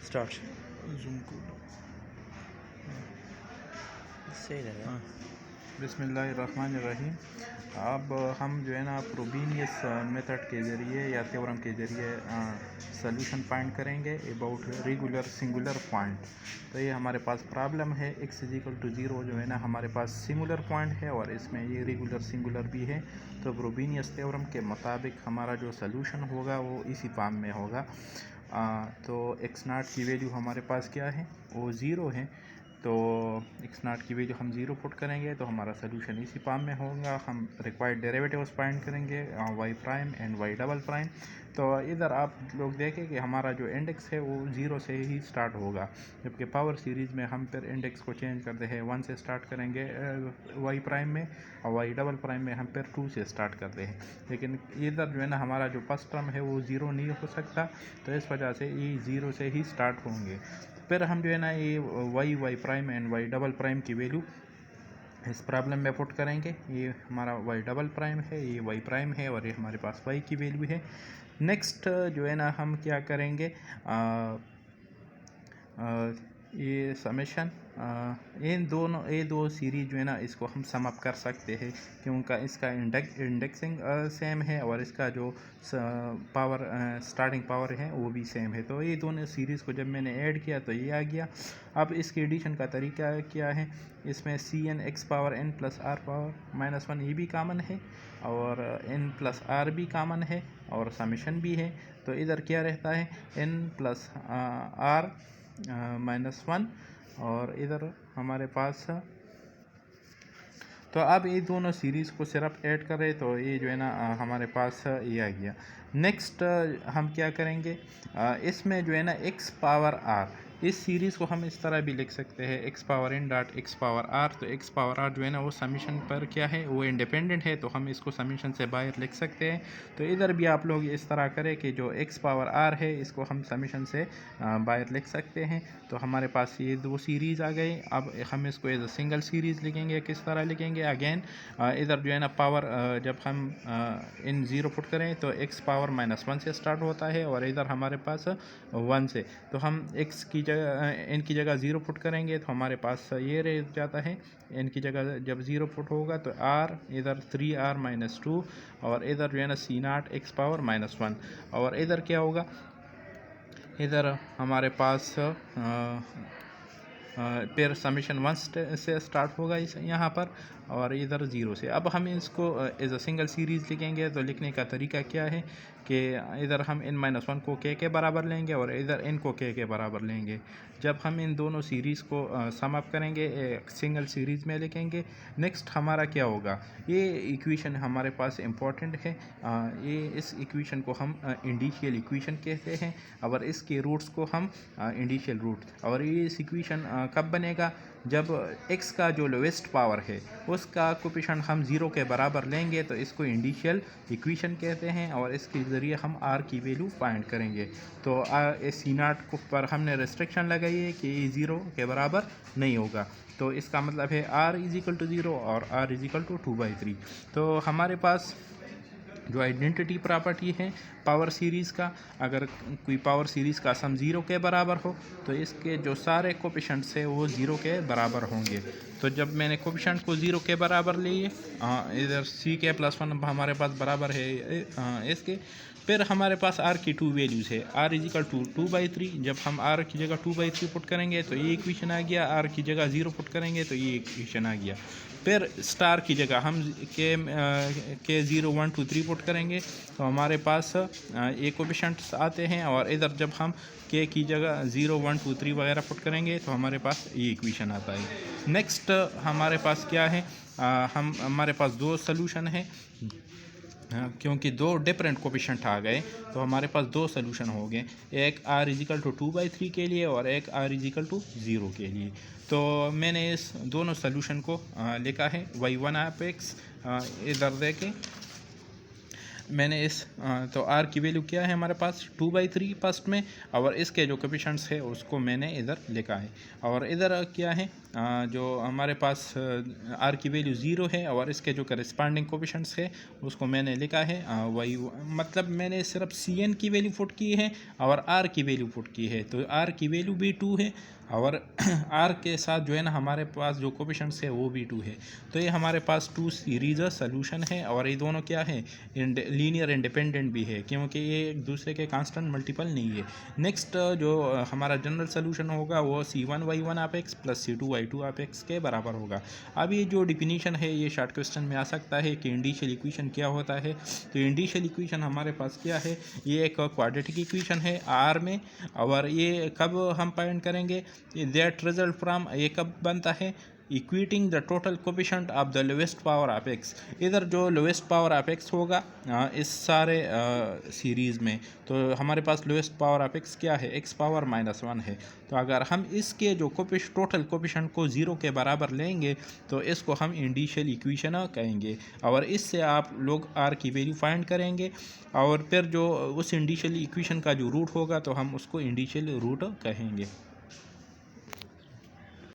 Start zoom को सही लग रहा है। बिस्मिल्लाहिर्रहमानिर्रहीम। अब हम जो है ना फ्रोबेनियस मेथड के ज़रिए या थ्योरम के ज़रिए सॉल्यूशन फाइंड करेंगे अबाउट रेगुलर सिंगुलर पॉइंट। तो ये हमारे पास प्रॉब्लम है x = 0 जो है ना हमारे पास सिंगुलर पॉइंट है और इसमें ये रेगुलर सिंगुलर भी है। तो फ्रोबेनियस थ्योरम के मुताबिक हमारा जो सॉल्यूशन होगा वो इसी फॉर्म में होगा। तो x0 की वैल्यू हमारे पास क्या है, वो 0 है। तो x0 की वैल्यू हम 0 पुट करेंगे तो हमारा सोल्यूशन इसी फॉर्म में होगा। हम रिक्वायर्ड डेरिवेटिव्स फाइंड करेंगे y prime and y double prime. तो इधर आप लोग देखें कि हमारा जो इंडेक्स है वो 0 से ही स्टार्ट होगा, जबकि पावर सीरीज़ में हम फिर इंडेक्स को चेंज करते हैं 1 से स्टार्ट करेंगे y प्राइम में, और y डबल प्राइम में हम फिर 2 से स्टार्ट करते हैं। लेकिन इधर जो है ना हमारा जो फर्स्ट टर्म है वो 0 नहीं हो सकता, तो इस वजह से ये 0 से ही स्टार्ट होंगे। फिर हम जो है ना ये y prime and y double prime की वैल्यू इस प्रॉब्लम में पुट करेंगे। ये हमारा y डबल प्राइम है, ये y प्राइम है और ये हमारे पास y की वैल्यू है। नेक्स्ट जो है ना हम क्या करेंगे, ये समेशन ये दो सीरीज जो है ना इसको हम सम अप कर सकते हैं, क्योंकि इसका इंडेक्सिंग सेम है और इसका जो पावर स्टार्टिंग पावर है वो भी सेम है। तो ये दोनों सीरीज़ को जब मैंने ऐड किया तो ये आ गया। अब इसके एडिशन का तरीका क्या है, इसमें cn x power n plus r power -1 ये भी कामन है और n प्लस r भी कामन है और समेशन भी है। तो इधर क्या रहता है, n प्लस r -1 और इधर हमारे पास। तो अब ये दोनों सीरीज़ को सिर्फ ऐड करें तो ये जो है ना हमारे पास ये आ गया। नेक्स्ट हम क्या करेंगे, इसमें जो है ना x पावर r, इस सीरीज़ को हम इस तरह भी लिख सकते हैं x power n dot x power r। तो x पावर r जो है ना वो समीशन पर क्या है, वो इंडिपेंडेंट है, तो हम इसको समीशन से बाहर लिख सकते हैं। तो इधर भी आप लोग इस तरह करें कि जो x पावर r है इसको हम समीशन से बाहर लिख सकते हैं। तो हमारे पास ये दो सीरीज़ आ गई। अब हम इसको एज अ सिंगल सीरीज़ लिखेंगे। किस तरह लिखेंगे, अगेन इधर जो है ना पावर जब हम इन 0 पुट करें तो x पावर -1 से स्टार्ट होता है और इधर हमारे पास 1 से। तो हम x की जगह n की जगह 0 पुट करेंगे तो हमारे पास ये रह जाता है, n की जगह जब 0 पुट होगा तो r इधर 3r - 2 और इधर जो है ना c0 x पावर -1। और इधर क्या होगा, इधर हमारे पास फिर समीशन 1 से स्टार्ट होगा इस यहाँ पर और इधर 0 से। अब हम इसको एज अ सिंगल सीरीज़ लिखेंगे। तो लिखने का तरीका क्या है कि इधर हम n-1 को k के बराबर लेंगे और इधर n को k के बराबर लेंगे। जब हम इन दोनों सीरीज़ को सम अप करेंगे एक सिंगल सीरीज़ में लिखेंगे। नेक्स्ट हमारा क्या होगा, ये इक्वेशन हमारे पास इम्पोर्टेंट है। ये इस इक्वेशन को हम इंडिशियल इक्वेशन कहते हैं और इसके रूट्स को हम इंडिशियल रूट। और ये इस इक्वेशन कब बनेगा, जब x का जो लोवेस्ट पावर है उसका कोफिशिएंट हम 0 के बराबर लेंगे, तो इसको इंडिशियल इक्वेशन कहते हैं और इसके ज़रिए हम r की वैल्यू फाइंड करेंगे। तो c0 को पर हमने रेस्ट्रिक्शन लगाई है कि ये 0 के बराबर नहीं होगा, तो इसका मतलब है r = 0 और r = 2/3। तो हमारे पास जो आइडेंटिटी प्रॉपर्टी है पावर सीरीज़ का, अगर कोई पावर सीरीज़ का सम 0 के बराबर हो तो इसके जो सारे कोफिशिएंट्स है वो 0 के बराबर होंगे। तो जब मैंने कोफिशिएंट को 0 के बराबर लिए, इधर c के +1 हमारे पास बराबर है इसके। फिर हमारे पास r की 2 वैल्यूज़ है, r = 2/3। जब हम r की जगह 2/3 पुट करेंगे तो ये इक्वेशन आ गया, r की जगह 0 पुट करेंगे तो ये इक्वेशन आ गया। फिर स्टार की जगह हम के 0 1 2 3 पुट करेंगे तो हमारे पास ये कोफिशिएंट्स आते हैं और इधर जब हम के की जगह 0 1 2 3 वगैरह पुट करेंगे तो हमारे पास ये इक्वेशन आता है। नेक्स्ट हमारे पास क्या है, हमारे पास दो सॉल्यूशन है, क्योंकि दो डिफरेंट कोफिशिएंट आ गए तो हमारे पास दो सॉल्यूशन हो गए, एक r = 2/3 के लिए और एक r = 0 के लिए। तो मैंने इस दोनों सॉल्यूशन को लिखा है y1 आप x इधर देखें। मैंने इस तो आर की वैल्यू क्या है हमारे पास 2/3 फर्स्ट में, और इसके जो कोफिशिएंट्स है उसको मैंने इधर लिखा है। और इधर क्या है जो हमारे पास आर की वैल्यू 0 है और इसके जो करस्पॉन्डिंग कोफिशिएंट्स है उसको मैंने लिखा है वही, मतलब मैंने सिर्फ सी एन की वैल्यू पुट की है और आर की वैल्यू पुट की है। तो आर की वैल्यू भी 2 है और आर के साथ जो है ना हमारे पास जो कोफिशिएंट्स है वो भी 2 है। तो ये हमारे पास 2 सीरीज सोल्यूशन है और ये दोनों क्या है लीनियर इंडिपेंडेंट भी है, क्योंकि ये एक दूसरे के कांस्टेंट मल्टीपल नहीं है। नेक्स्ट जो हमारा जनरल सोल्यूशन होगा वो C1y1 of x plus C2y2 of x के बराबर होगा। अब ये जो डिफिनीशन है ये शॉर्ट क्वेश्चन में आ सकता है कि इंडिशियल इक्वेशन क्या होता है। तो इंडिशियल इक्वेशन हमारे पास क्या है, ये एक क्वाड्रेटिक इक्वेशन है आर में, और ये कब हम फाइंड करेंगे, दैट रिजल्ट फ्रॉम, ये कब बनता है, equating the total coefficient of the lowest power of x. इधर जो लोवेस्ट पावर ऑफ एक्स होगा इस सारे सीरीज़ में, तो हमारे पास लोवेस्ट पावर ऑफ एक्स क्या है, x पावर -1 है। तो अगर हम इसके जो टोटल कोफिशिएंट को 0 के बराबर लेंगे तो इसको हम इंडिशियल इक्वेशन कहेंगे, और इससे आप लोग r की वैल्यू फाइंड करेंगे, और फिर जो उस इंडिशियल इक्वेशन का जो रूट होगा तो हम उसको इंडिशियल रूट कहेंगे।